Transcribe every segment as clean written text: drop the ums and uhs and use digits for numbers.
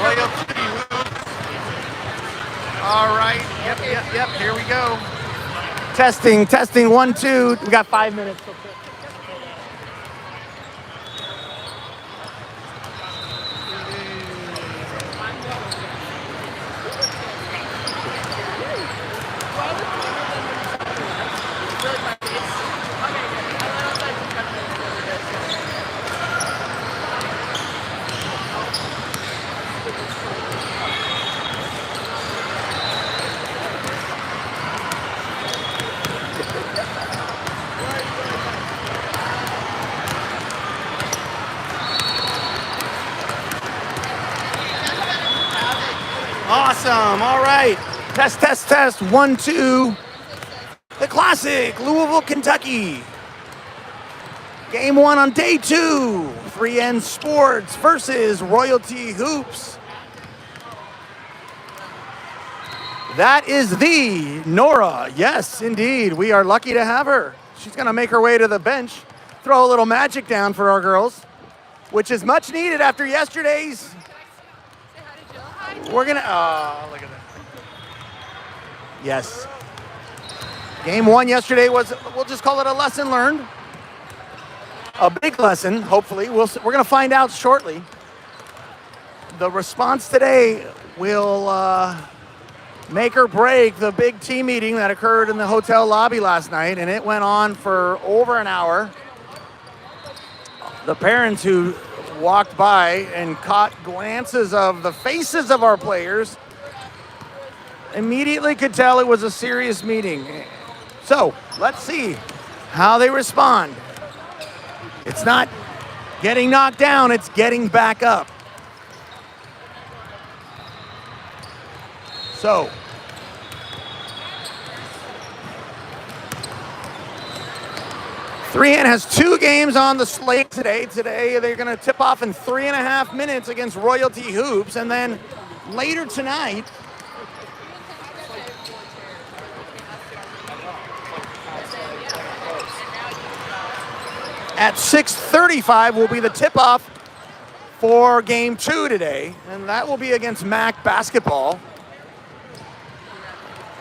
Royalty Hoops. All right. Yep. Here we go. Testing. 1, 2. We got 5 minutes. Awesome. All right. Test. 1, 2. The Classic, Louisville, Kentucky. Game 1 on day 2. 3N Sports versus Royalty Hoops. That is the Nora. Yes, indeed. We are lucky to have her. She's going to make her way to the bench, throw a little magic down for our girls, which is much needed after yesterday's. We're going to, look at that. Yes. Game 1 yesterday was, we'll just call it a lesson learned. A big lesson, hopefully. We're going to find out shortly. The response today will make or break the big team meeting that occurred in the hotel lobby last night, and it went on for over an hour. The parents who walked by and caught glances of the faces of our players immediately could tell it was a serious meeting. So let's see how they respond. It's not getting knocked down, it's getting back up. So, Three N has 2 games on the slate today. Today they're going to tip off in 3.5 minutes against Royalty Hoops, and then later tonight, at 6:35 will be the tip-off for Game 2 today, and that will be against MAC basketball.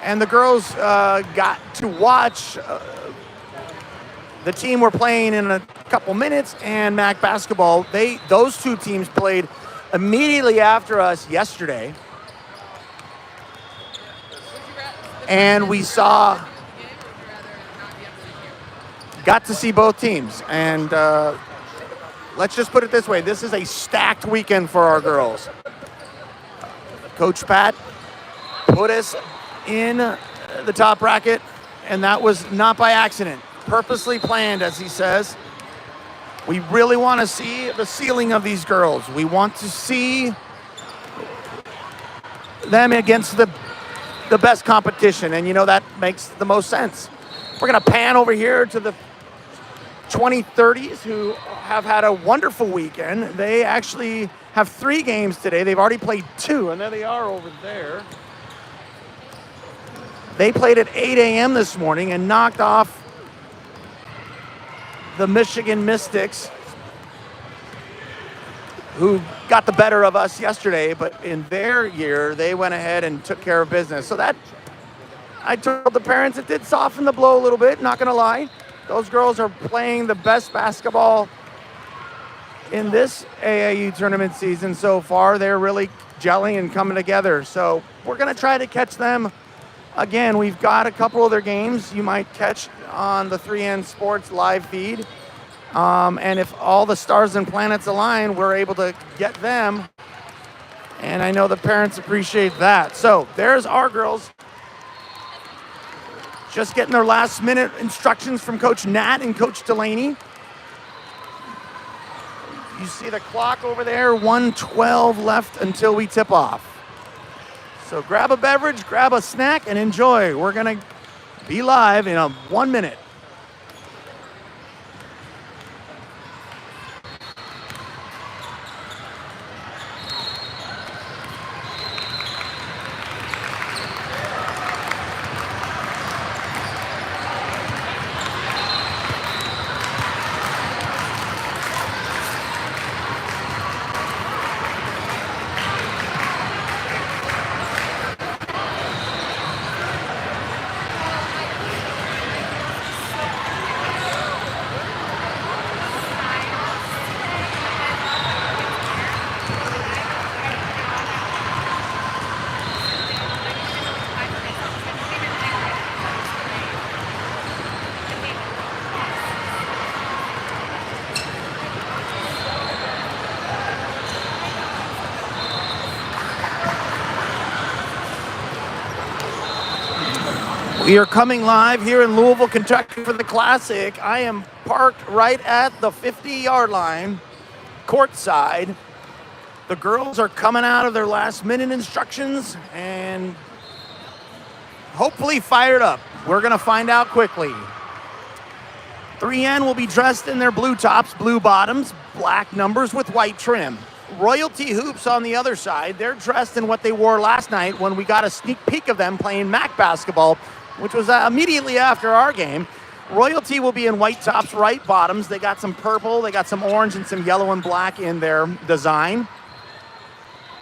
And the girls got to watch the team we're playing in a couple minutes, and MAC basketball. Those 2 teams played immediately after us yesterday, and we got to see both teams. And let's just put it this way: this is a stacked weekend for our girls. Coach Pat put us in the top bracket, and that was not by accident. Purposely planned, as he says. We really want to see the ceiling of these girls. We want to see them against the best competition, and that makes the most sense. We're going to pan over here to the 2030s, who have had a wonderful weekend. They actually have 3 games today. They've already played 2, and there they are over there. They played at 8 a.m. this morning and knocked off the Michigan Mystics, who got the better of us yesterday, but in their year, they went ahead and took care of business. So that, I told the parents, it did soften the blow a little bit, not gonna lie. Those girls are playing the best basketball in this AAU tournament season so far. They're really gelling and coming together. So we're gonna try to catch them again. We've got a couple of their games you might catch on the 3N Sports live feed. And if all the stars and planets align, we're able to get them. And I know the parents appreciate that. So there's our girls, just getting their last minute instructions from Coach Nat and Coach Delaney. You see the clock over there, 1:12 left until we tip off. So grab a beverage, grab a snack, and enjoy. We're gonna be live in 1 minute. We are coming live here in Louisville, Kentucky for the Classic. I am parked right at the 50-yard line, courtside. The girls are coming out of their last-minute instructions and hopefully fired up. We're going to find out quickly. 3N will be dressed in their blue tops, blue bottoms, black numbers with white trim. Royalty Hoops on the other side, they're dressed in what they wore last night when we got a sneak peek of them playing MAC basketball, which was immediately after our game. Royalty will be in white tops, white bottoms. They got some purple, they got some orange and some yellow and black in their design.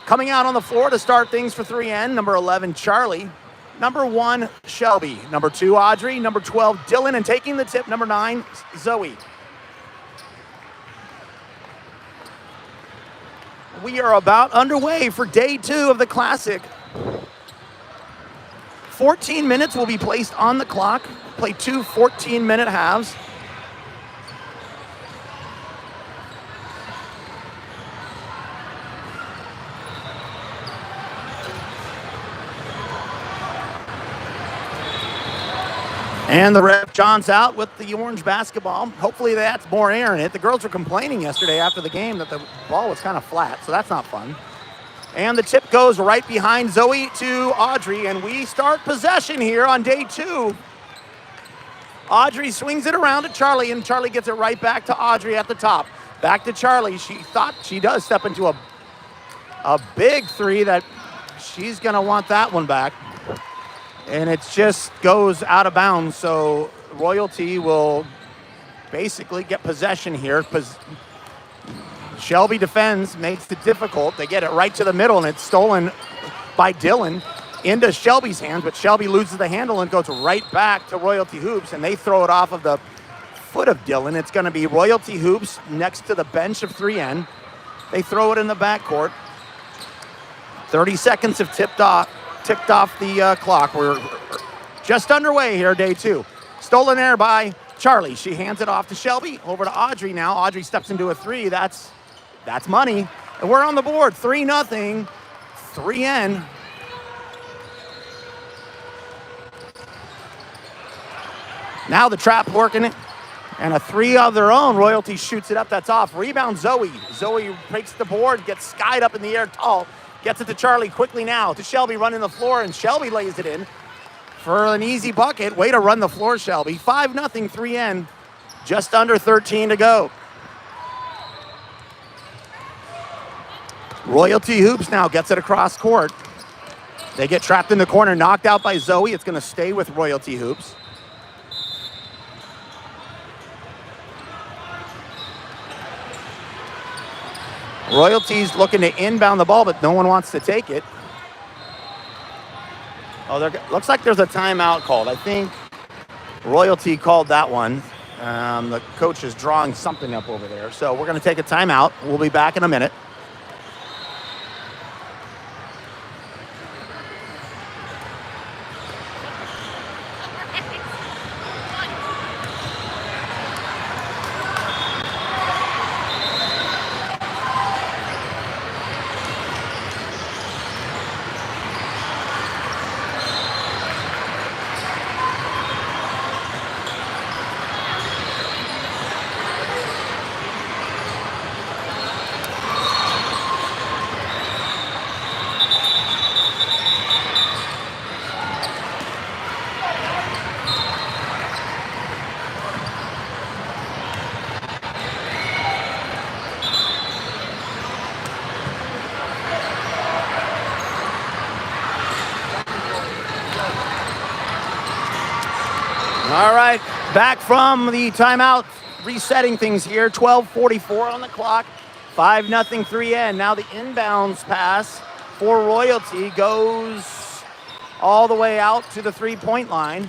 Coming out on the floor to start things for 3N, number 11, Charlie. Number 1, Shelby. Number 2, Audrey. Number 12, Dylan. And taking the tip, number 9, Zoe. We are about underway for day 2 of the Classic. 14 minutes will be placed on the clock. Play 2 14-minute halves. And the ref John's out with the orange basketball. Hopefully that's more air in it. The girls were complaining yesterday after the game that the ball was kind of flat, so that's not fun. And the tip goes right behind Zoe to Audrey, and we start possession here on day 2. Audrey swings it around to Charlie, and Charlie gets it right back to Audrey at the top. Back to Charlie. She thought she does step into a big 3 that she's going to want that one back. And it just goes out of bounds, so Royalty will basically get possession here. Shelby defends, makes it difficult. They get it right to the middle, and it's stolen by Dylan into Shelby's hands, but Shelby loses the handle and goes right back to Royalty Hoops, and they throw it off of the foot of Dylan. It's going to be Royalty Hoops next to the bench of 3N. They throw it in the backcourt. 30 seconds have ticked off the clock. We're just underway here, day 2. Stolen there by Charlie. She hands it off to Shelby. Over to Audrey now. Audrey steps into a 3. That's money. And we're on the board. 3-0. 3N. Now the trap working it. And a 3 of their own. Royalty shoots it up. That's off. Rebound Zoe. Zoe breaks the board, gets skied up in the air tall. Gets it to Charlie quickly now. To Shelby running the floor, and Shelby lays it in for an easy bucket. Way to run the floor, Shelby. 5-0, 3N. Just under 13 to go. Royalty Hoops now gets it across court. They get trapped in the corner, knocked out by Zoe. It's going to stay with Royalty Hoops. Royalty's looking to inbound the ball, but no one wants to take it. Oh, looks like there's a timeout called. I think Royalty called that one. The coach is drawing something up over there. So we're going to take a timeout. We'll be back in a minute. All right, back from the timeout, resetting things here. 12:44 on the clock. 5-0 3N. Now the inbounds pass for Royalty goes all the way out to the three-point line.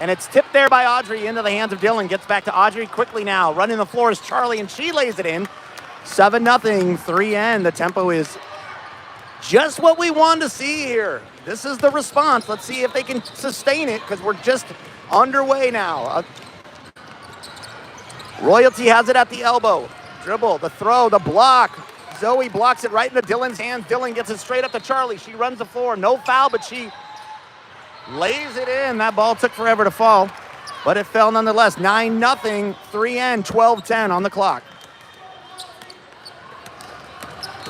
And it's tipped there by Audrey into the hands of Dylan. Gets back to Audrey quickly now. Running the floor is Charlie, and she lays it in. 7-0 3N. The tempo is just what we wanted to see here. This is the response. Let's see if they can sustain it, because we're just underway now. Royalty has it at the elbow. Dribble, the throw, the block. Zoe blocks it right into Dylan's hands. Dylan gets it straight up to Charlie. She runs the floor. No foul, but she lays it in. That ball took forever to fall, but it fell nonetheless. 9-0, 3N, 12-10 on the clock.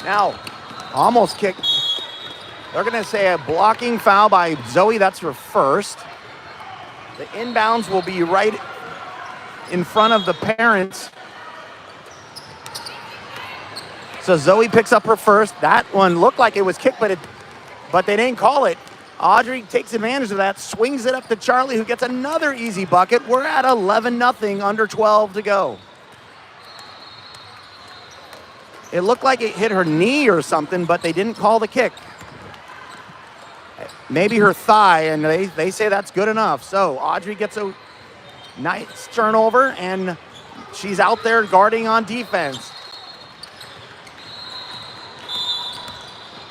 Now, almost kicked. They're going to say a blocking foul by Zoe. That's her first. The inbounds will be right in front of the parents. So Zoe picks up her first. That one looked like it was kicked, but they didn't call it. Audrey takes advantage of that, swings it up to Charlie, who gets another easy bucket. We're at 11-0, under 12 to go. It looked like it hit her knee or something, but they didn't call the kick. Maybe her thigh, and they say that's good enough. So Audrey gets a nice turnover, and she's out there guarding on defense.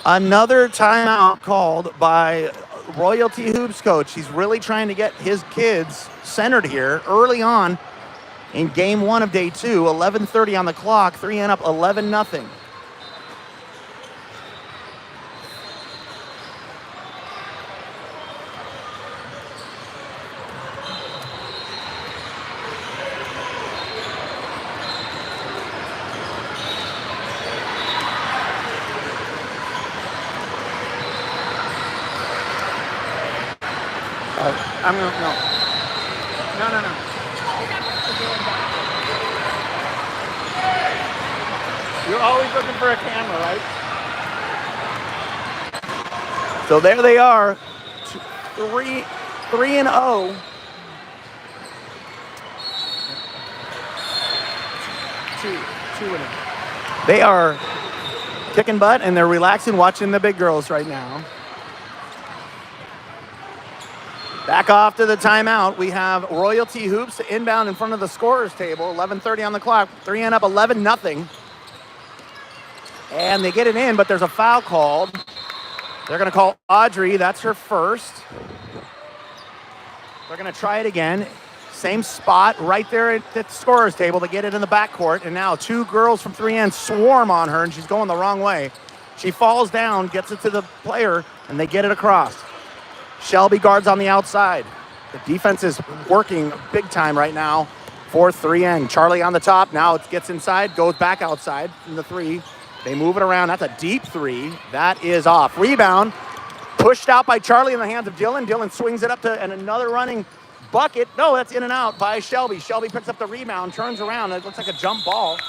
Another timeout called by Royalty Hoops coach. He's really trying to get his kids centered here early on in game one of day two. 11:30 on the clock, 3N up 11-0. I'm gonna, no. You're always looking for a camera, right? So there they are, 3-0. They are kicking butt and they're relaxing, watching the big girls right now. Back off to the timeout. We have Royalty Hoops inbound in front of the scorer's table. 11:30 on the clock. 3N up 11-0. And they get it in, but there's a foul called. They're going to call Audrey. That's her first. They're going to try it again. Same spot right there at the scorer's table to get it in the backcourt. And now two girls from 3N swarm on her, and she's going the wrong way. She falls down, gets it to the player, and they get it across. Shelby guards on the outside. The defense is working big time right now for 3N. Charlie on the top. Now it gets inside, goes back outside from the three. They move it around. That's a deep three. That is off. Rebound. Pushed out by Charlie in the hands of Dylan. Dylan swings it up to and another running bucket. No, that's in and out by Shelby. Shelby picks up the rebound, turns around. It looks like a jump ball.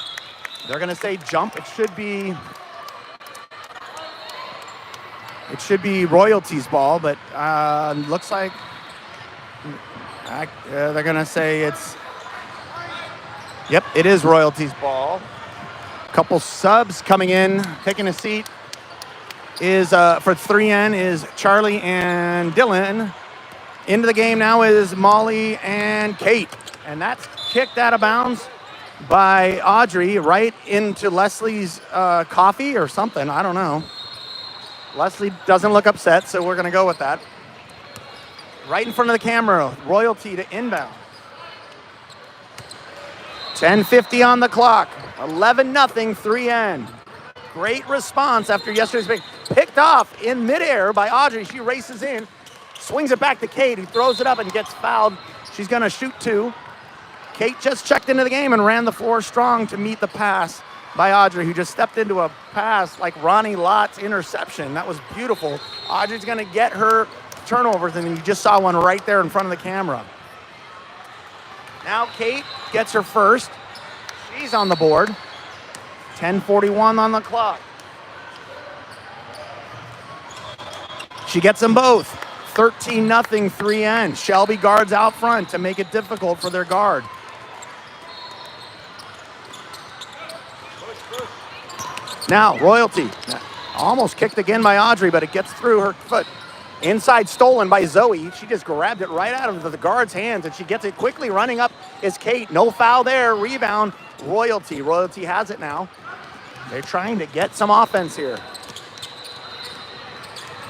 They're going to say jump. It should be Royalty's ball, but looks like they're going to say it's, yep, it is Royalty's ball. Couple subs coming in, taking a seat is for 3N is Charlie and Dylan. Into the game now is Molly and Kate. And that's kicked out of bounds by Audrey right into Leslie's coffee or something. I don't know. Leslie doesn't look upset, so we're going to go with that. Right in front of the camera, Royalty to inbound. 10:50 on the clock. 11-0, 3N. Great response after yesterday's pick. Picked off in midair by Audrey. She races in, swings it back to Kate, who throws it up and gets fouled. She's going to shoot two. Kate just checked into the game and ran the floor strong to meet the pass by Audrey, who just stepped into a pass like Ronnie Lott's interception. That was beautiful. Audrey's going to get her turnovers, and you just saw one right there in front of the camera. Now Kate gets her first. She's on the board. 10:41 on the clock. She gets them both. 13-0, 3N. Shelby guards out front to make it difficult for their guard. Now, Royalty. Almost kicked again by Audrey, but it gets through her foot. Inside stolen by Zoe. She just grabbed it right out of the guard's hands, and she gets it quickly. Running up is Kate. No foul there. Rebound, Royalty. Royalty has it now. They're trying to get some offense here.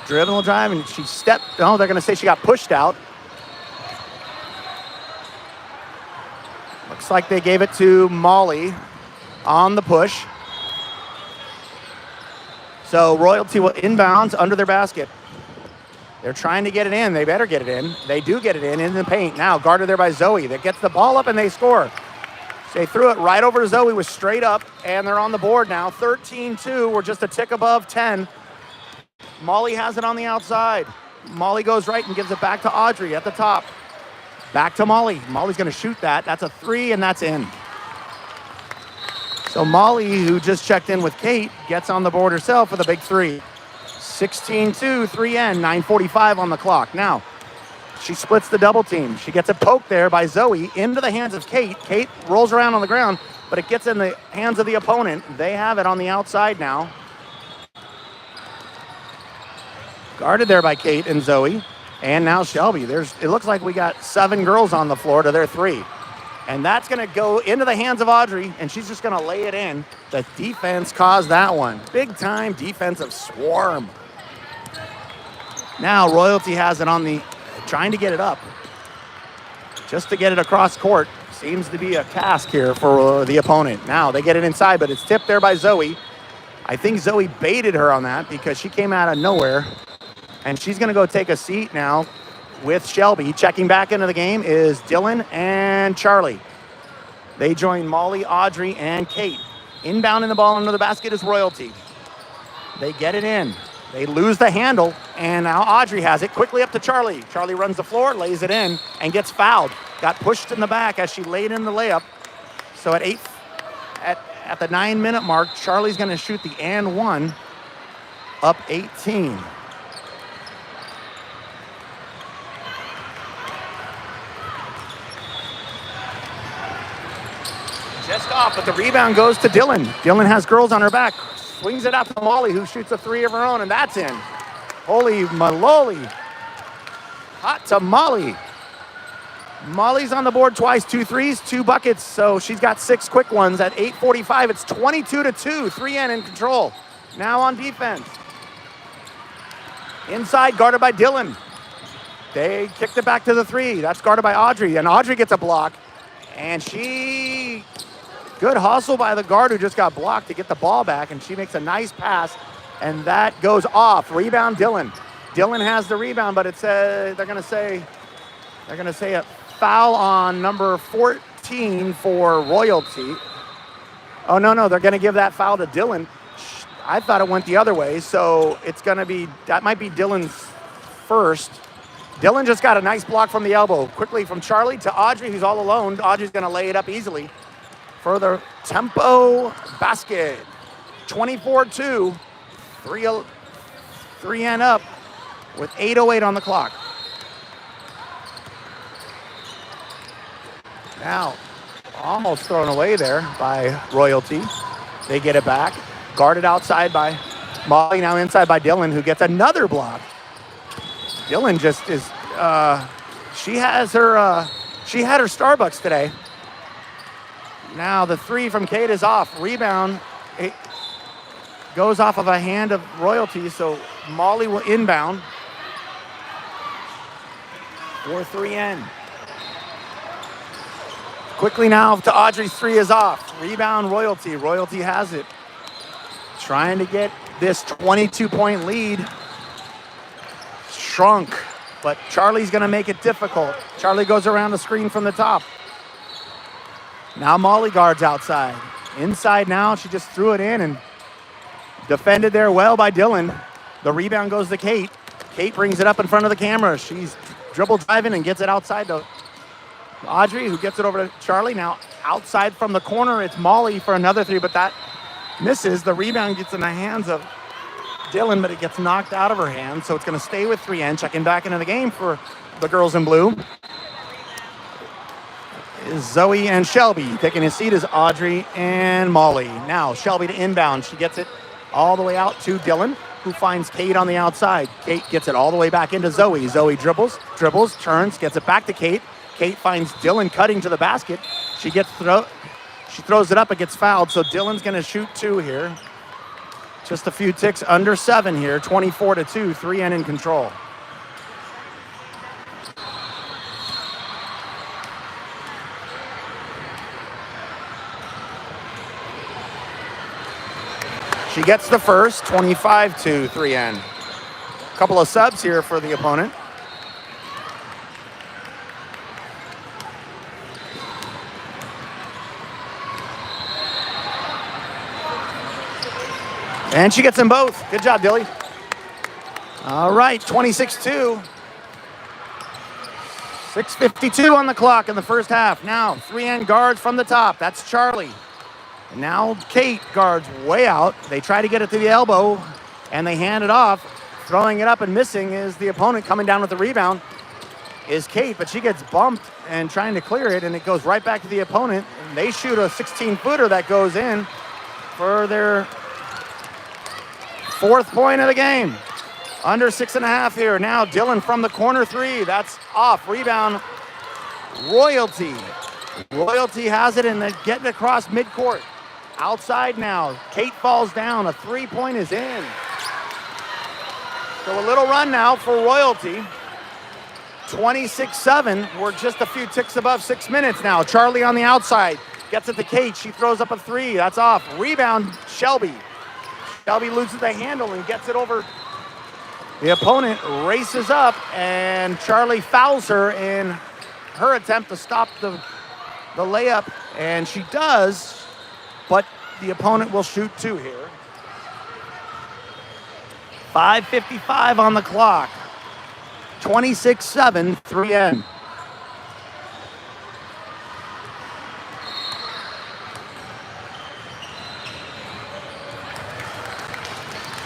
Dribble drive, and she stepped. No, they're going to say she got pushed out. Looks like they gave it to Molly on the push. So Royalty will inbounds under their basket. They're trying to get it in. They better get it in. They do get it in the paint. Now guarded there by Zoe. That gets the ball up and they score. They threw it right over to Zoe, was straight up, and they're on the board now. 13-2, we're just a tick above 10. Molly has it on the outside. Molly goes right and gives it back to Audrey at the top. Back to Molly. Molly's gonna shoot that. That's a 3 and that's in. So Molly, who just checked in with Kate, gets on the board herself with a big 3. 16-2, 3N, 9:45 on the clock. Now, she splits the double team. She gets it poked there by Zoe into the hands of Kate. Kate rolls around on the ground, but it gets in the hands of the opponent. They have it on the outside now. Guarded there by Kate and Zoe. And now Shelby. It looks like we got 7 girls on the floor to their 3. And that's going to go into the hands of Audrey, and she's just going to lay it in. The defense caused that one. Big time defensive swarm. Now Royalty has it on the, trying to get it up. Just to get it across court. Seems to be a task here for the opponent. Now they get it inside, but it's tipped there by Zoe. I think Zoe baited her on that because she came out of nowhere. And she's going to go take a seat now with Shelby. Checking back into the game is Dylan and Charlie. They join Molly, Audrey, and Kate. Inbounding the ball under the basket is Royalty. They get it in. They lose the handle, and now Audrey has it quickly up to Charlie. Charlie runs the floor, lays it in, and gets fouled. Got pushed in the back as she laid in the layup. So at the 9-minute mark, Charlie's going to shoot the and 1, up 18. Just off, but the rebound goes to Dylan. Dylan has girls on her back. Swings it out to Molly, who shoots a 3 of her own, and that's in. Holy maloli. Hot tamale. Molly's on the board twice, 2 threes, 2 buckets, so she's got 6 quick ones. At 8:45, it's 22-2, 3N in control. Now on defense. Inside, guarded by Dylan. They kicked it back to the 3. That's guarded by Audrey, and Audrey gets a block. And good hustle by the guard who just got blocked to get the ball back, and she makes a nice pass, and that goes off. Rebound, Dylan. Dylan has the rebound, but it's they're gonna say a foul on number 14 for Royalty. Oh no, they're gonna give that foul to Dylan. I thought it went the other way, so that might be Dylan's first. Dylan just got a nice block from the elbow. Quickly from Charlie to Audrey, who's all alone. Audrey's gonna lay it up easily for the tempo basket. 24-2, 3N up with 8:08 on the clock. Now, almost thrown away there by Royalty. They get it back. Guarded outside by Molly, now inside by Dylan, who gets another block. Dylan just is, she had her Starbucks today. Now the 3 from Kate is off. Rebound, it goes off of a hand of Royalty, so Molly will inbound for 3N. Quickly now to Audrey's 3 is off. Rebound, Royalty. Royalty has it. Trying to get this 22-point lead shrunk, but Charlie's gonna make it difficult. Charlie goes around the screen from the top. Now Molly guards outside. Inside now, she just threw it in and defended there well by Dylan. The rebound goes to Kate. Kate brings it up in front of the camera. She's dribble driving and gets it outside to Audrey, who gets it over to Charlie. Now outside from the corner, it's Molly for another 3, but that misses. The rebound gets in the hands of Dylan, but it gets knocked out of her hand, so it's going to stay with 3N. Checking back into the game for the girls in blue is Zoe and Shelby. Taking his seat is Audrey and Molly. Now Shelby to inbound. She gets it all the way out to Dylan, who finds Kate on the outside. Kate gets it all the way back into Zoe. Zoe dribbles, turns, gets it back to Kate. Kate finds Dylan cutting to the basket. She throws it up, it gets fouled, so Dylan's gonna shoot 2 here. Just a few ticks under 7 here, 24-2, 3N in control. She gets the first, 25-2, 3N. Couple of subs here for the opponent. And she gets them both. Good job, Dilly. All right, 26-2. 6:52 on the clock in the first half. Now, 3N guards from the top. That's Charlie. And now Kate guards way out. They try to get it to the elbow, and they hand it off. Throwing it up and missing is the opponent. Coming down with the rebound is Kate, but she gets bumped and trying to clear it, and it goes right back to the opponent. And they shoot a 16-footer that goes in for their fourth point of the game. Under 6.5 here. Now Dylan from the corner three. That's off. Rebound, Royalty. Royalty has it, and they're getting across midcourt. Outside now. Kate falls down. A 3-point is in. So a little run now for Royalty. 26-7. We're just a few ticks above 6 minutes now. Charlie on the outside. Gets it to Kate. She throws up a three. That's off. Rebound, Shelby. Shelby loses the handle and gets it over. The opponent races up, and Charlie fouls her in her attempt to stop the layup, and she does, but the opponent will shoot two here. 5:55 on the clock. 26-7, 3N.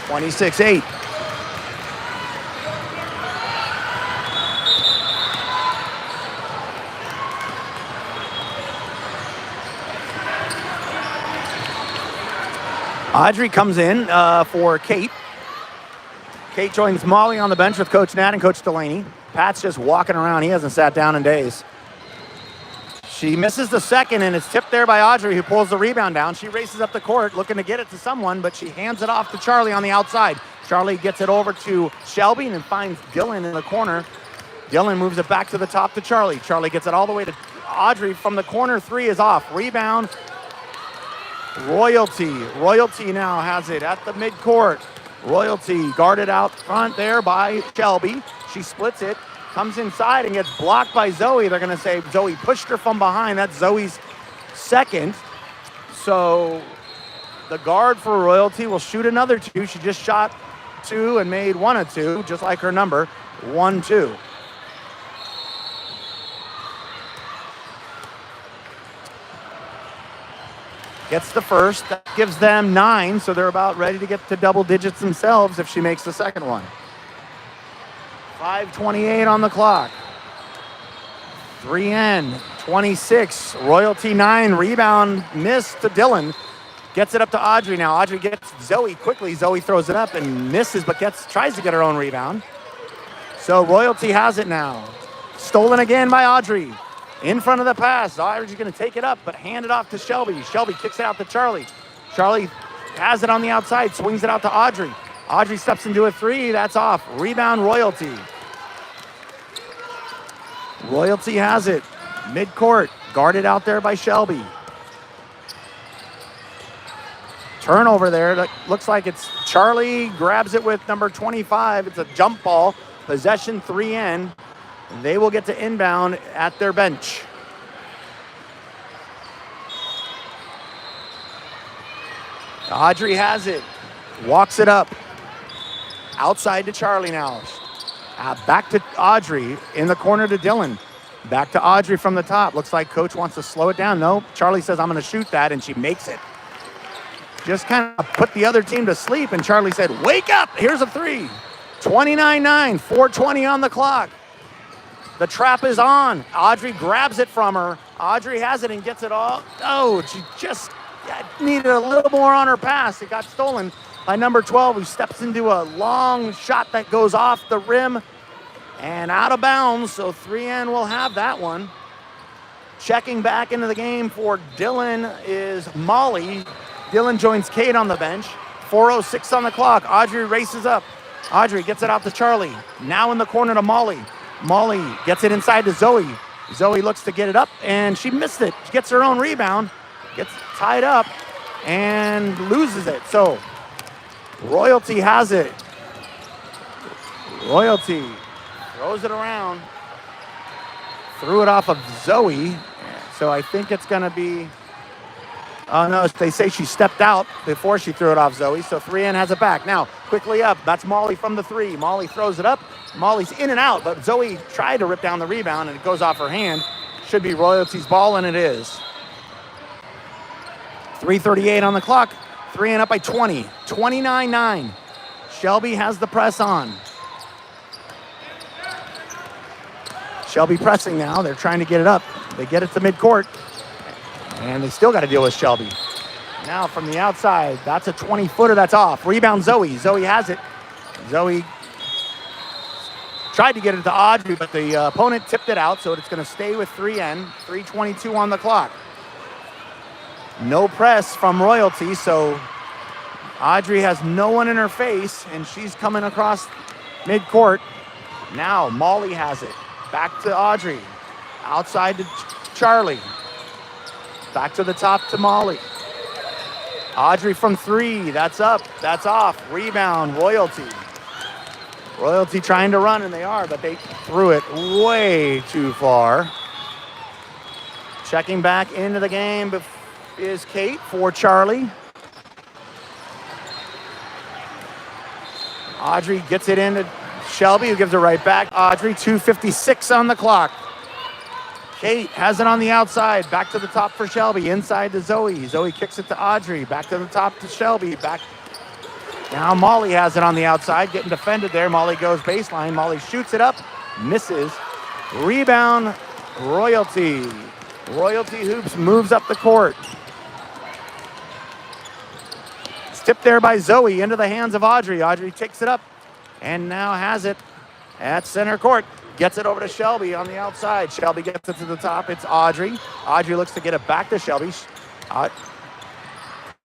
(26-8). Audrey comes in for Kate. Kate joins Molly on the bench with Coach Nat and Coach Delaney. Pat's just walking around. He hasn't sat down in days. She misses the second, and it's tipped there by Audrey, who pulls the rebound down. She races up the court looking to get it to someone, but she hands it off to Charlie on the outside. Charlie gets it over to Shelby and finds Dylan in the corner. Dylan moves it back to the top to Charlie. Charlie gets it all the way to Audrey from the corner. Three is off. Rebound, Royalty. Royalty now has it at the midcourt. Royalty guarded out front there by Shelby. She splits it, comes inside and gets blocked by Zoe. They're going to say Zoe pushed her from behind. That's Zoe's second. So the guard for Royalty will shoot another two. She just shot two and made one of two, just like her number, 1-2. Gets the first. That gives them 9, so they're about ready to get to double digits themselves if she makes the second one. 5:28 on the clock. 3N, 26. Royalty 9. Rebound miss to Dylan. Gets it up to Audrey now. Audrey gets Zoe quickly. Zoe throws it up and misses, but tries to get her own rebound. So Royalty has it now. Stolen again by Audrey. In front of the pass. Audrey's going to take it up, but hand it off to Shelby. Shelby kicks it out to Charlie. Charlie has it on the outside, swings it out to Audrey. Audrey steps into a three. That's off. Rebound, Royalty. Royalty has it. Midcourt. Guarded out there by Shelby. Turnover there. That looks like it's Charlie. Grabs it with number 25. It's a jump ball. Possession 3N. They will get to inbound at their bench. Audrey has it. Walks it up. Outside to Charlie now. Back to Audrey. In the corner to Dylan. Back to Audrey from the top. Looks like coach wants to slow it down. No, Charlie says, I'm going to shoot that, and she makes it. Just kind of put the other team to sleep, and Charlie said, wake up. Here's a three. 29-9. 4:20 on the clock. The trap is on. Audrey grabs it from her. Audrey has it and gets it all. Oh, she just needed a little more on her pass. It got stolen by number 12, who steps into a long shot that goes off the rim and out of bounds. So 3N will have that one. Checking back into the game for Dylan is Molly. Dylan joins Kate on the bench. 4:06 on the clock. Audrey races up. Audrey gets it out to Charlie. Now in the corner to Molly. Molly gets it inside to Zoe. Zoe looks to get it up, and she missed it. She gets her own rebound, gets tied up, and loses it. So Royalty has it. Royalty throws it around. Threw it off of Zoe. So I think it's going to be... Oh, no, they say she stepped out before she threw it off Zoe. So 3N has it back. Now, quickly up. That's Molly from the 3. Molly throws it up. Molly's in and out, but Zoe tried to rip down the rebound, and it goes off her hand. Should be Royalty's ball, and it is. 3:38 on the clock. 3N up by 20. 29-9. Shelby has the press on. Shelby pressing now. They're trying to get it up. They get it to midcourt. And they still got to deal with Shelby. Now from the outside, that's a 20-footer that's off. Rebound Zoe. Zoe has it. Zoe tried to get it to Audrey, but the opponent tipped it out, so it's going to stay with 3N. 3:22 on the clock. No press from Royalty, so Audrey has no one in her face, and she's coming across midcourt. Now Molly has it. Back to Audrey. Outside to Charlie. Back to the top to Molly. Audrey from 3. That's up. That's off. Rebound, Royalty. Royalty trying to run, and they are, but they threw it way too far. Checking back into the game is Kate for Charlie. Audrey gets it into Shelby, who gives it right back. Audrey, 2:56 on the clock. Kate has it on the outside. Back to the top for Shelby. Inside to Zoe. Zoe kicks it to Audrey. Back to the top to Shelby. Back. Now Molly has it on the outside. Getting defended there. Molly goes baseline. Molly shoots it up. Misses. Rebound, Royalty. Royalty Hoops moves up the court. It's tipped there by Zoe into the hands of Audrey. Audrey takes it up and now has it at center court. Gets it over to Shelby on the outside. Shelby gets it to the top. It's Audrey. Audrey looks to get it back to Shelby.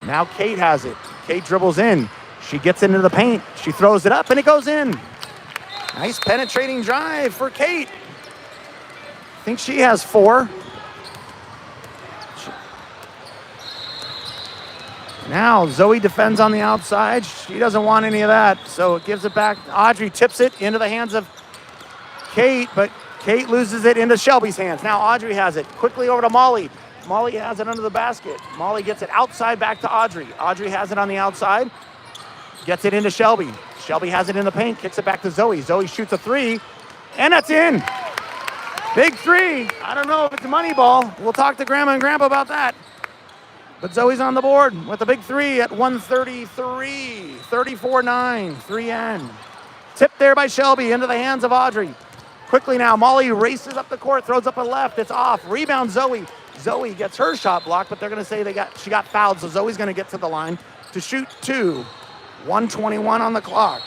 Now Kate has it. Kate dribbles in. She gets into the paint. She throws it up and it goes in. Nice penetrating drive for Kate. I think she has 4. Now Zoe defends on the outside. She doesn't want any of that, so it gives it back. Audrey tips it into the hands of Kate, but Kate loses it into Shelby's hands. Now Audrey has it. Quickly over to Molly. Molly has it under the basket. Molly gets it outside back to Audrey. Audrey has it on the outside. Gets it into Shelby. Shelby has it in the paint. Kicks it back to Zoe. Zoe shoots a 3, and that's in. Big 3. I don't know if it's a money ball. We'll talk to Grandma and Grandpa about that. But Zoe's on the board with a big 3 at 1:33. 34-9. 3N. Tipped there by Shelby into the hands of Audrey. Quickly now, Molly races up the court, throws up a left. It's off. Rebound Zoe. Zoe gets her shot blocked, but they're going to say she got fouled, so Zoe's going to get to the line to shoot 2. 1:21 on the clock.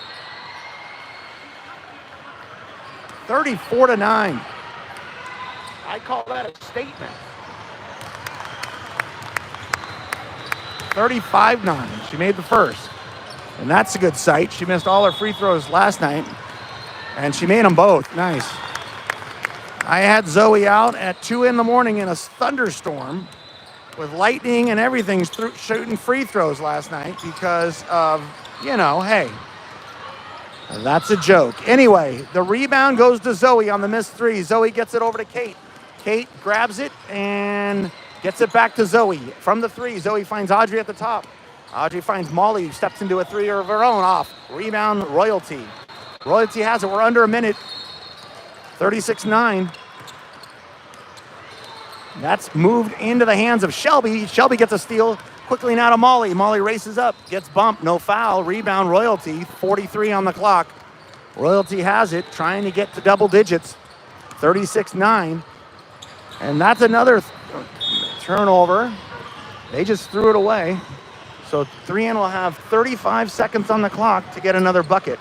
34-9. I call that a statement. 35-9. She made the first. And that's a good sight. She missed all her free throws last night, and she made them both. Nice. I had Zoe out at 2 in the morning in a thunderstorm with lightning and everything shooting free throws last night because of, hey, that's a joke. Anyway, the rebound goes to Zoe on the missed 3. Zoe gets it over to Kate. Kate grabs it and gets it back to Zoe. From the 3, Zoe finds Audrey at the top. Audrey finds Molly, who steps into a 3 of her own off. Rebound, Royalty. Royalty has it. We're under a minute. 36-9. That's moved into the hands of Shelby. Shelby gets a steal. Quickly now to Molly. Molly races up, gets bumped, no foul. Rebound, Royalty. 43 on the clock. Royalty has it, trying to get to double digits. 36-9. And that's another turnover. They just threw it away. So 3N will have 35 seconds on the clock to get another bucket.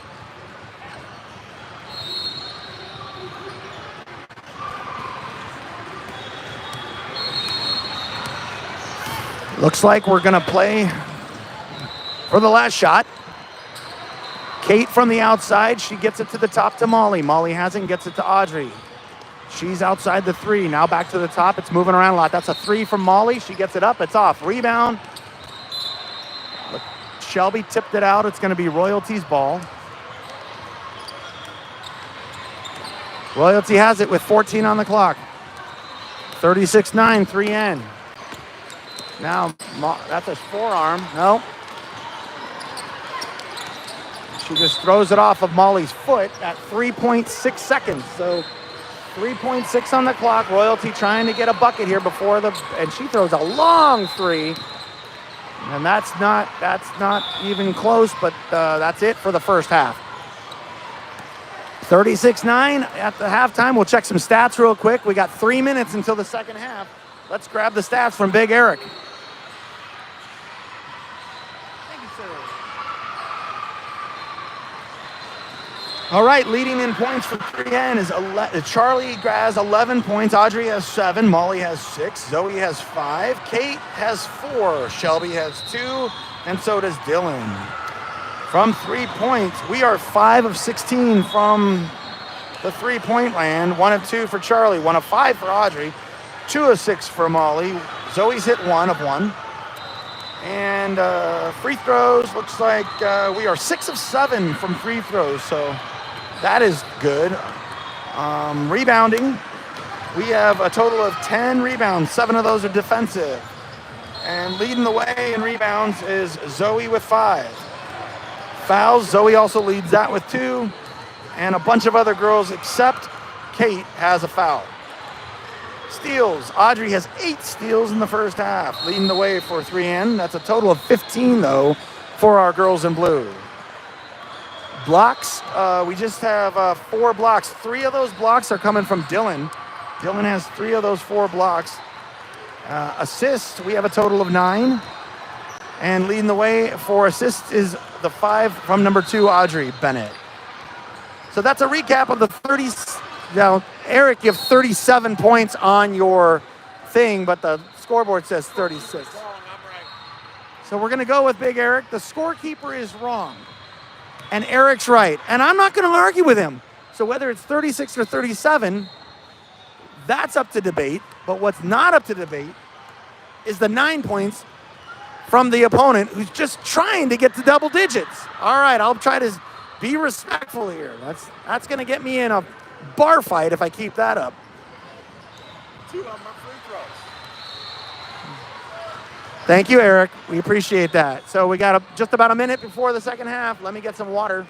Looks like we're going to play for the last shot. Kate from the outside. She gets it to the top to Molly. Molly has it and gets it to Audrey. She's outside the 3. Now back to the top. It's moving around a lot. That's a 3 from Molly. She gets it up. It's off. Rebound. Shelby tipped it out. It's going to be Royalty's ball. Royalty has it with 14 on the clock. 36-9, 3N. Now, that's a forearm. No. She just throws it off of Molly's foot at 3.6 seconds. So 3.6 on the clock. Royalty trying to get a bucket here before and she throws a long three. And that's not even close, but that's it for the first half. 36-9 at the halftime. We'll check some stats real quick. We got 3 minutes until the second half. Let's grab the stats from Big Eric. Thank you, sir. All right, leading in points for 3N is Charlie has 11 points. Audrey has 7. Molly has 6. Zoe has 5. Kate has 4. Shelby has 2. And so does Dylan. From 3 points, we are 5 of 16 from the 3-point land. 1 of 2 for Charlie, 1 of 5 for Audrey, 2 of 6 for Molly. Zoe's hit 1 of 1. And free throws, looks like we are 6 of 7 from free throws, so that is good. Rebounding, we have a total of 10 rebounds. 7 of those are defensive. And leading the way in rebounds is Zoe with 5. Fouls, Zoe also leads that with 2, and a bunch of other girls except Kate has a foul. Steals, Audrey has 8 steals in the first half, leading the way for 3N. That's a total of 15, though, for our girls in blue. Blocks, we just have 4 blocks. 3 of those blocks are coming from Dylan. Dylan has 3 of those 4 blocks. Assists, we have a total of 9. And leading the way for assists is the 5 from number 2, Audrey Bennett. So that's a recap of the 30. Now, Eric, you have 37 points on your thing, but the scoreboard says 36. So we're going to go with Big Eric. The scorekeeper is wrong, and Eric's right. And I'm not going to argue with him. So whether it's 36 or 37, that's up to debate. But what's not up to debate is the 9 points from the opponent who's just trying to get to double digits. All right, I'll try to be respectful here. That's going to get me in a bar fight if I keep that up. 2 of them are free throws. Thank you, Eric. We appreciate that. So we got just about a minute before the second half. Let me get some water.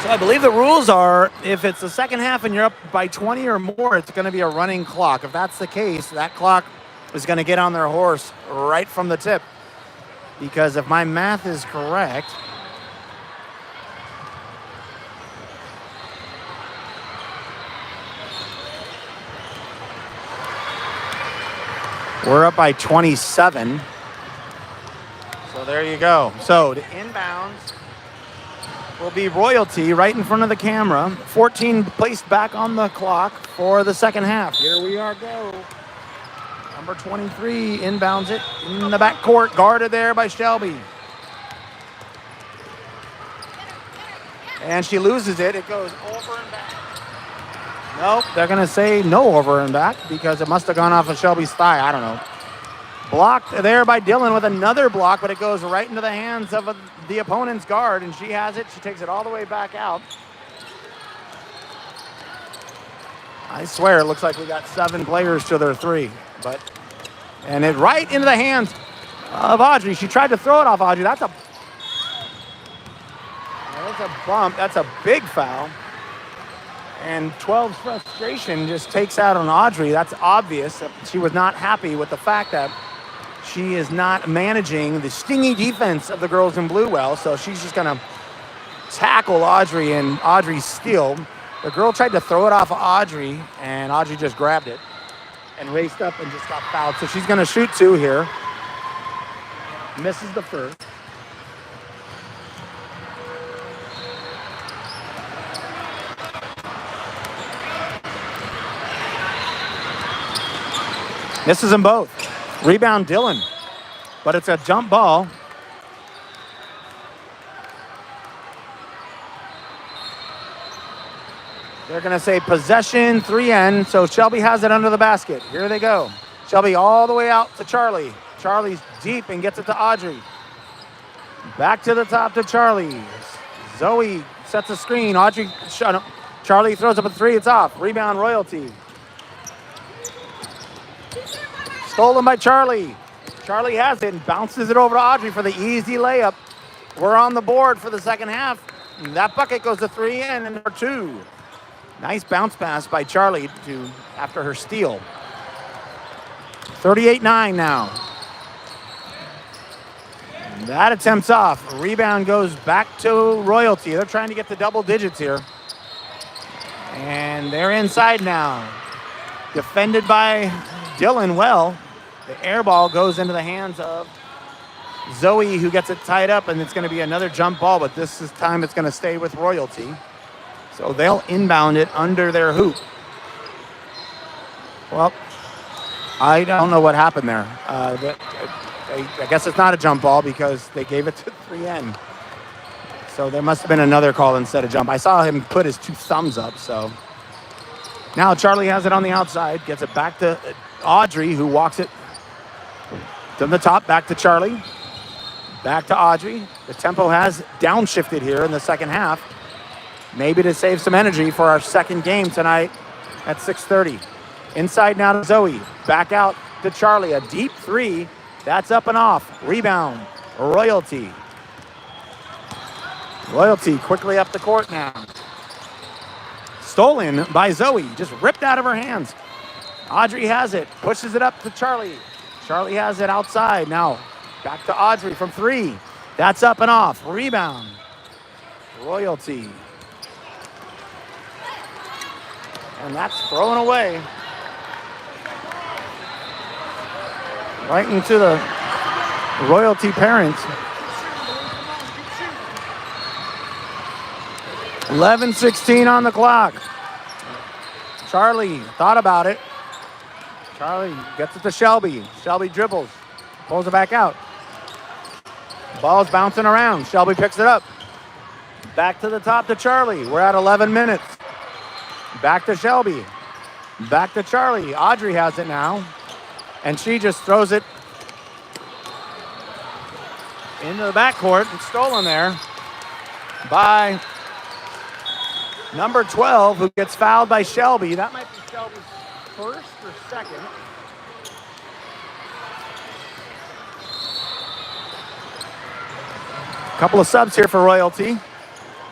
So I believe the rules are if it's the second half and you're up by 20 or more, it's going to be a running clock. If that's the case, that clock is going to get on their horse right from the tip. Because if my math is correct, we're up by 27. So there you go. So the inbounds will be Royalty right in front of the camera. 14 placed back on the clock for the second half. Here we are, go. Number 23 inbounds it in the backcourt, guarded there by Shelby. And she loses it. It goes over and back. Nope, they're going to say no over and back because it must have gone off of Shelby's thigh. I don't know. Blocked there by Dillon with another block, but it goes right into the hands of the opponent's guard, and she has it. She takes it all the way back out. I swear it looks like we got 7 players to their 3, and it right into the hands of Audrey. She tried to throw it off Audrey. That's a bump. That's a big foul. And 12's frustration just takes out on Audrey. That's obvious. She was not happy with the fact that she is not managing the stingy defense of the girls in blue well. So she's just going to tackle Audrey, and Audrey's steal. The girl tried to throw it off of Audrey, and Audrey just grabbed it and raced up and just got fouled. So she's going to shoot 2 here. Misses the first. Misses them both. Rebound Dillon, but it's a jump ball. They're going to say possession 3N, so Shelby has it under the basket. Here they go. Shelby all the way out to Charlie. Charlie's deep and gets it to Audrey. Back to the top to Charlie. Zoe sets a screen. Audrey, Charlie throws up a 3. It's off. Rebound Royalty. Stolen by Charlie. Charlie has it and bounces it over to Audrey for the easy layup. We're on the board for the second half. And that bucket goes to 3N and number 2. Nice bounce pass by Charlie after her steal. 38-9 now. And that attempt's off. Rebound goes back to Royalty. They're trying to get to double digits here. And they're inside now. Defended by Dillon well. The air ball goes into the hands of Zoe, who gets it tied up, and it's going to be another jump ball, but this time it's going to stay with Royalty. So they'll inbound it under their hoop. Well, I don't know what happened there. I guess it's not a jump ball because they gave it to 3N. So there must have been another call instead of jump. I saw him put his 2 thumbs up, so. Now Charlie has it on the outside, gets it back to Audrey, who walks it from the top, back to Charlie. Back to Audrey. The tempo has downshifted here in the second half. Maybe to save some energy for our second game tonight at 6:30. Inside now to Zoe. Back out to Charlie. A deep 3. That's up and off. Rebound. Royalty. Royalty quickly up the court now. Stolen by Zoe. Just ripped out of her hands. Audrey has it. Pushes it up to Charlie. Charlie has it outside. Now back to Audrey from 3. That's up and off. Rebound. Royalty. And that's thrown away. Right into the Royalty parents. 11:16 on the clock. Charlie thought about it. Charlie gets it to Shelby. Shelby dribbles. Pulls it back out. Ball's bouncing around. Shelby picks it up. Back to the top to Charlie. We're at 11 minutes. Back to Shelby. Back to Charlie. Audrey has it now. And she just throws it into the backcourt. It's stolen there by number 12, who gets fouled by Shelby. That might be Shelby's first or second. Couple of subs here for Royalty.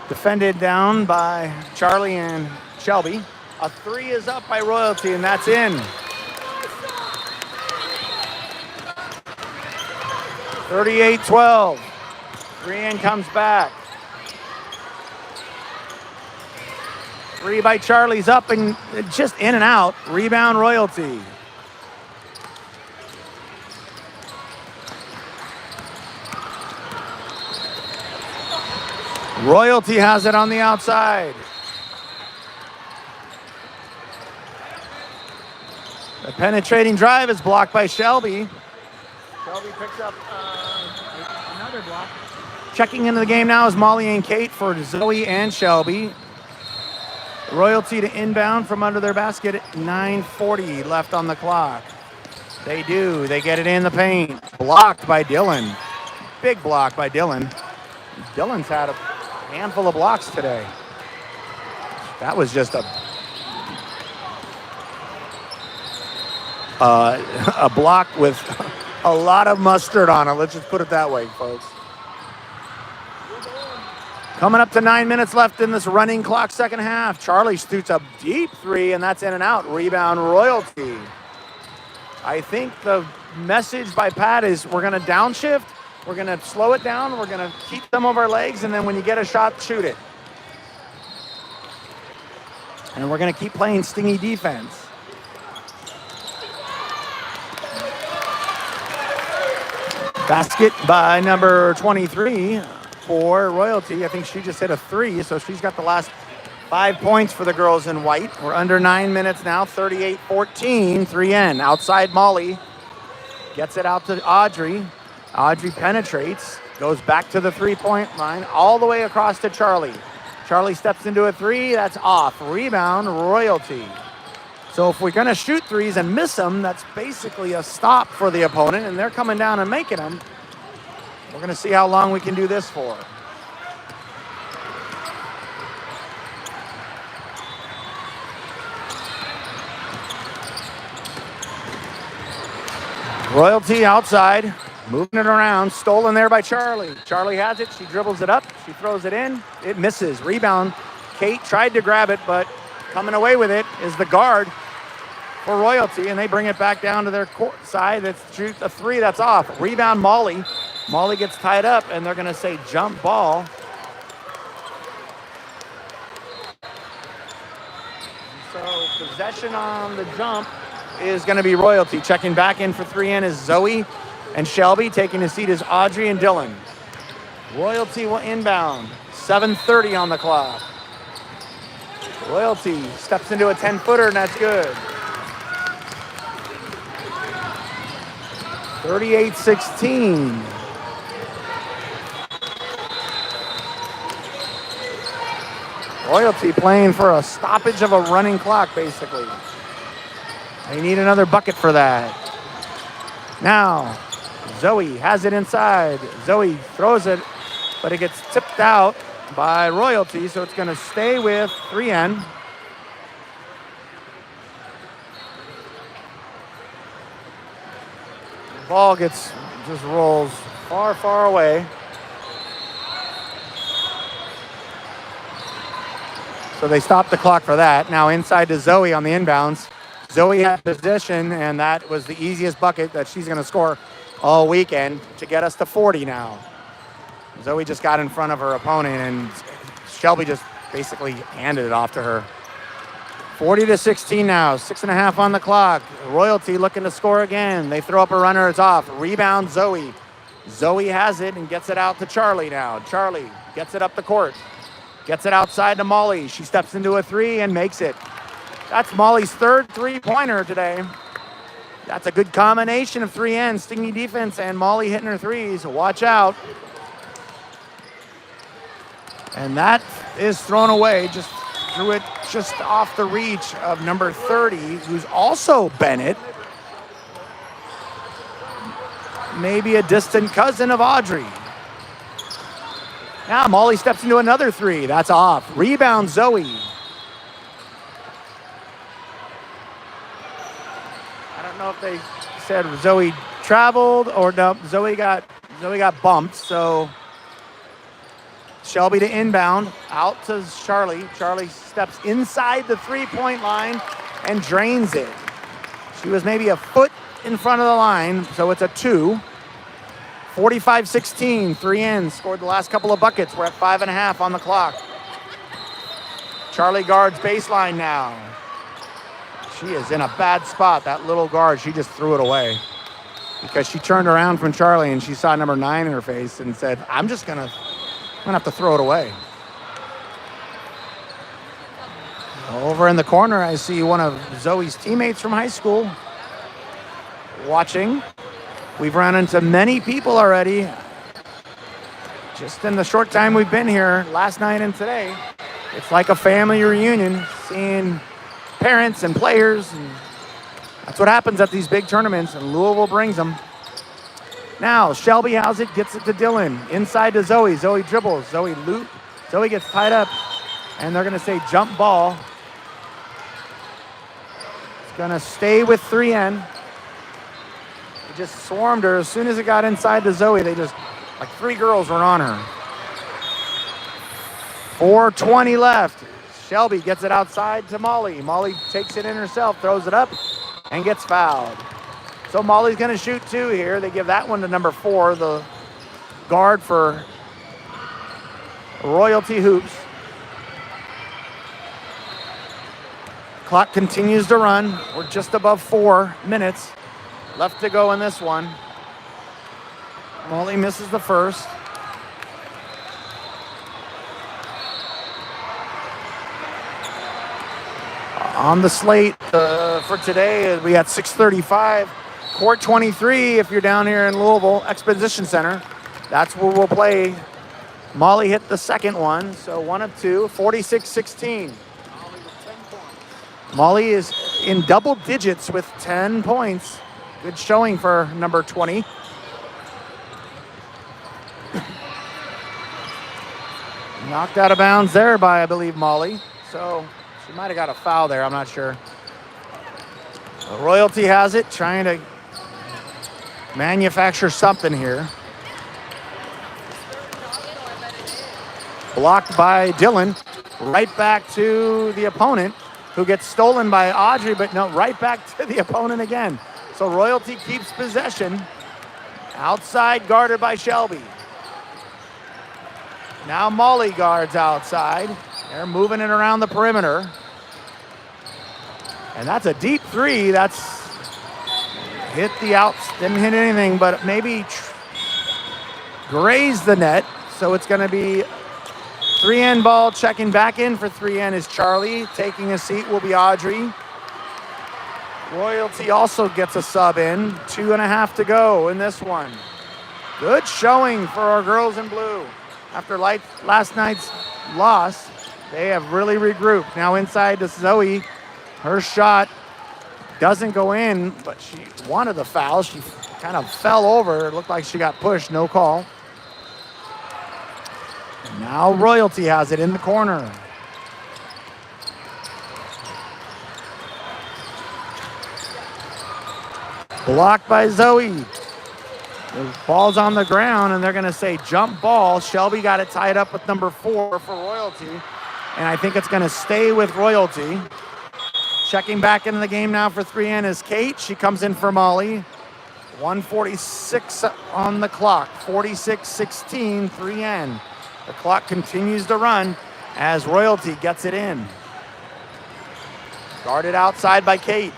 Defended down by Charlie and Shelby. A 3 is up by Royalty, and that's in. 38-12. 3N comes back. 3 by Charlie's up and just in and out. Rebound Royalty. Royalty has it on the outside. The penetrating drive is blocked by Shelby. Shelby Shelby picks up another block. Checking into the game now is Molly and Kate for Zoe and Shelby. Royalty to inbound from under their basket. 9:40 left on the clock. They do. They get it in the paint. Blocked by Dylan. Big block by Dylan. Dylan's had a handful of blocks today. That was just a block with a lot of mustard on it. Let's just put it that way, folks. Coming up to 9 minutes left in this running clock second half. Charlie shoots a deep three, and that's in and out. Rebound Royalty. I think the message by Pat is we're going to downshift. We're going to slow it down. We're going to keep them over our legs, and then when you get a shot, shoot it. And we're going to keep playing stingy defense. Basket by number 23 for Royalty. I think she just hit a three, so she's got the last 5 points for the girls in white. We're under 9 minutes now, 38-14, 3N. Outside Molly gets it out to Audrey. Audrey penetrates, goes back to the three-point line, all the way across to Charlie. Charlie steps into a three, that's off. Rebound, Royalty. So if we're gonna shoot threes and miss them, that's basically a stop for the opponent, and they're coming down and making them. We're gonna see how long we can do this for. Royalty outside, moving it around, stolen there by Charlie. Charlie has it, she dribbles it up, she throws it in, it misses. Rebound, Kate tried to grab it, but coming away with it is the guard for Royalty, and they bring it back down to their court side. That's shoot a three, that's off. Rebound Molly. Molly gets tied up, and they're gonna say jump ball. So possession on the jump is gonna be Royalty. Checking back in for 3N is Zoe and Shelby. Taking a seat is Audrey and Dylan. Royalty will inbound. 7:30 on the clock. Royalty steps into a 10-footer, and that's good. 38-16. Royalty playing for a stoppage of a running clock, basically. They need another bucket for that. Now, Zoe has it inside. Zoe throws it, but it gets tipped out by Royalty, so it's going to stay with 3N. The ball just rolls far, far away. So they stopped the clock for that. Now inside to Zoe on the inbounds. Zoe had position, and that was the easiest bucket that she's going to score all weekend to get us to 40 now. Zoe just got in front of her opponent, and Shelby just basically handed it off to her. 40-16 now, 6.5 on the clock. Royalty looking to score again. They throw up a runner, it's off. Rebound Zoe. Zoe has it and gets it out to Charlie now. Charlie gets it up the court. Gets it outside to Molly. She steps into a three and makes it. That's Molly's third three-pointer today. That's a good combination of 3N, stingy defense, and Molly hitting her threes. Watch out. And that is thrown away. Just threw it just off the reach of number 30, who's also Bennett. Maybe a distant cousin of Audrey. Now Molly steps into another three. That's off. Rebound Zoe. I don't know if they said Zoe traveled or no. Zoe got bumped. So Shelby to inbound, out to Charlie. Charlie steps inside the three-point line and drains it. She was maybe a foot in front of the line, so it's a two. 45-16, 3N scored the last couple of buckets. We're at 5.5 on the clock. Charlie guards baseline now. She is in a bad spot, that little guard. She just threw it away because she turned around from Charlie and she saw number 9 in her face and said, I'm gonna have to throw it away. Over in the corner, I see one of Zoe's teammates from high school watching. We've run into many people already just in the short time we've been here, last night and today. It's like a family reunion, seeing parents and players, and that's what happens at these big tournaments, and Louisville brings them. Now, Shelby has it, gets it to Dylan, inside to Zoe. Zoe dribbles, Zoe loop. Zoe gets tied up, and they're gonna say jump ball. It's gonna stay with 3N. They just swarmed her. As soon as it got inside to Zoe, they just, like 3 girls were on her. 4:20 left. Shelby gets it outside to Molly. Molly takes it in herself, throws it up, and gets fouled. So Molly's gonna shoot 2 here. They give that one to number 4, the guard for Royalty Hoops. Clock continues to run. We're just above 4 minutes left to go in this one. Molly misses the first. On the slate for today, we had 6:35. Court 23, if you're down here in Louisville, Exposition Center. That's where we'll play. Molly hit the second one, so 1 of 2, 46-16. Molly is in double digits with 10 points. Good showing for number 20. Knocked out of bounds there by, I believe, Molly. So she might have got a foul there, I'm not sure. Royalty has it, trying to manufacture something here. Blocked by Dylan. Right back to the opponent, who gets stolen by Audrey, but no, right back to the opponent again. So Royalty keeps possession. Outside, guarded by Shelby. Now Molly guards outside. They're moving it around the perimeter. And that's a deep 3. That's hit the outs, didn't hit anything, but maybe grazed the net. So it's gonna be 3N ball. Checking back in for 3N is Charlie. Taking a seat will be Audrey. Royalty also gets a sub in. 2.5 to go in this one. Good showing for our girls in blue. After last night's loss, they have really regrouped. Now inside to Zoe. Her shot doesn't go in, but she wanted the foul. She kind of fell over. It looked like she got pushed, no call. Now Royalty has it in the corner. Blocked by Zoe. The ball's on the ground, and they're going to say jump ball. Shelby got it tied up with number 4 for Royalty, and I think it's going to stay with Royalty. Checking back into the game now for 3N is Kate. She comes in for Molly. 1:46 on the clock. 46-16, 3N. The clock continues to run as Royalty gets it in. Guarded outside by Kate.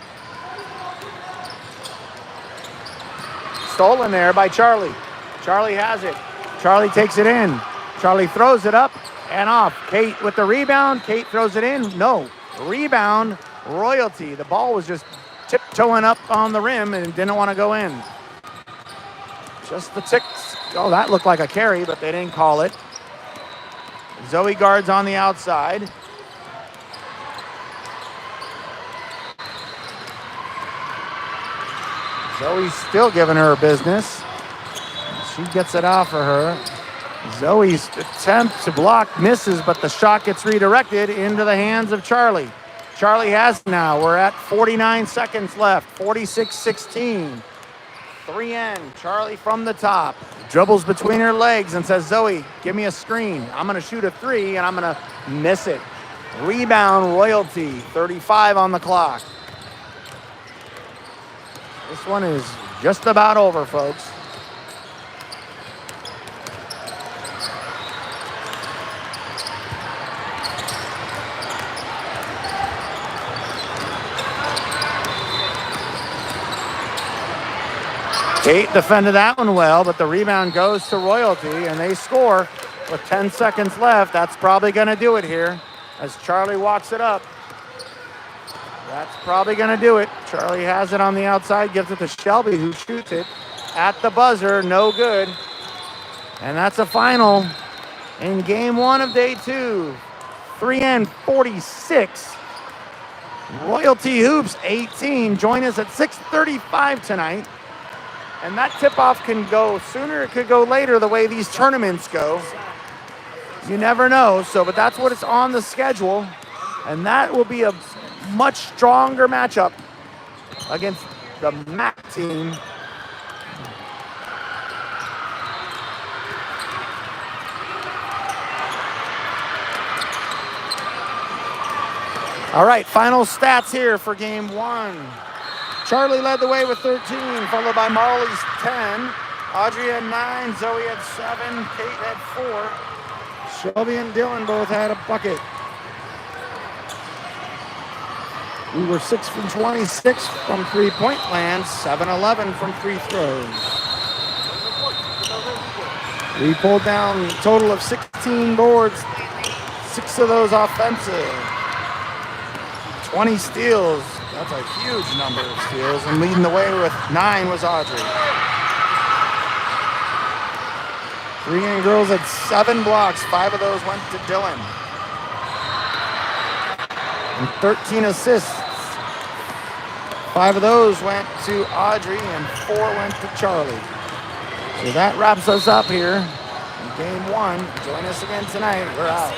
Stolen there by Charlie. Charlie has it. Charlie takes it in. Charlie throws it up and off. Kate with the rebound. Kate throws it in. No. Rebound, Royalty. The ball was just tiptoeing up on the rim and didn't want to go in. Just the ticks. Oh, that looked like a carry, but they didn't call it. Zoe guards on the outside. Zoe's still giving her business. She gets it off of her. Zoe's attempt to block misses, but the shot gets redirected into the hands of Charlie. Charlie has now. We're at 49 seconds left. 46-16. 3N. Charlie from the top. Dribbles between her legs and says, Zoe, give me a screen. I'm going to shoot a 3, and I'm going to miss it. Rebound, Royalty. 35 on the clock. This one is just about over, folks. Kate defended that one well, but the rebound goes to Royalty, and they score with 10 seconds left. That's probably going to do it here as Charlie walks it up. That's probably going to do it. Charlie has it on the outside, gives it to Shelby, who shoots it. at the buzzer, no good. And that's a final in game one of day two. 3N46. Royalty Hoops 18. Join us at 6:35 tonight. And that tip-off can go sooner, it could go later the way these tournaments go. You never know, but that's what it's on the schedule. And that will be a much stronger matchup against the MAC team. All right, final stats here for game one. Charlie led the way with 13, followed by Molly's 10. Audrey had 9, Zoe had 7, Kate had 4. Shelby and Dylan both had a bucket. We were 6 from 26 from three-point land, 7-11 from free throws. We pulled down a total of 16 boards, 6 of those offensive. 20 steals, that's a huge number of steals, and leading the way with 9 was Audrey. 3N girls had 7 blocks, 5 of those went to Dylan. And 13 assists, 5 of those went to Audrey and 4 went to Charlie. So that wraps us up here in game one. Join us again tonight, we're out.